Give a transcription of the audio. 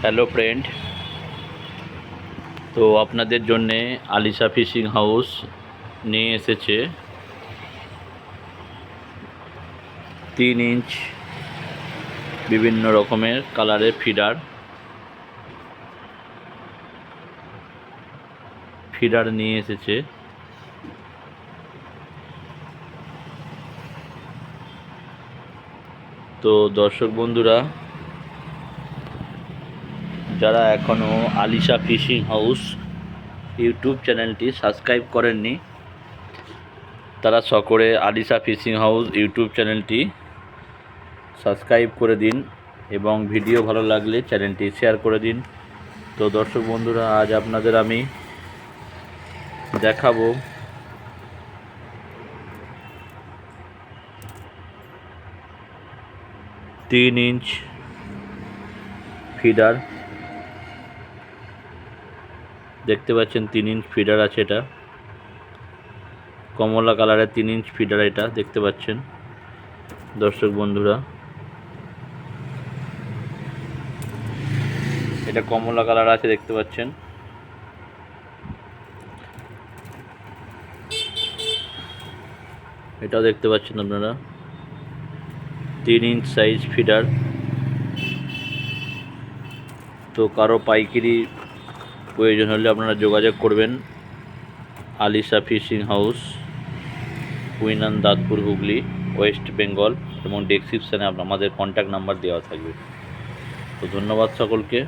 Hello friend, তো আপনাদের জন্যে আলিশা ফিশিং হাউস নিয়ে এসেছে 3 ইঞ্চ বিভিন্ন রকমের কালারের ফিডার নিয়ে এসেছে। তো দর্শক বন্ধুরা, যারা এখনও আলিশা ফিশিং হাউস ইউটিউব চ্যানেলটি সাবস্ক্রাইব করেননি, তারা সকলে আলিশা ফিশিং হাউস ইউটিউব চ্যানেলটি সাবস্ক্রাইব করে দিন এবং ভিডিও ভালো লাগলে চ্যানেলটি শেয়ার করে দিন। তো দর্শক বন্ধুরা, আজ আপনাদের আমি দেখাবো তিন ইঞ্চ ফিডার। দেখতে পাচ্ছেন 3 ইঞ্চ ফিডার আছে। এটা কমলা কালারের 3 ইঞ্চ ফিডার, এটা দেখতে পাচ্ছেন দর্শক বন্ধুরা। এটা কমলা কালার আছে, দেখতে পাচ্ছেন। এটাও দেখতে পাচ্ছেন আপনারা, 3 ইঞ্চ সাইজ ফিডার। তো কারো পাইকারি প্রয়োজন হলে আপনারা যোগাযোগ করবেন Alisha fishing house, Kuinan, Dantpur, Hooghly, west Bengal, এবং ডেসক্রিপশানে আমাদের কন্ট্যাক্ট নাম্বার দেওয়া থাকবে। তো ধন্যবাদ সকলকে।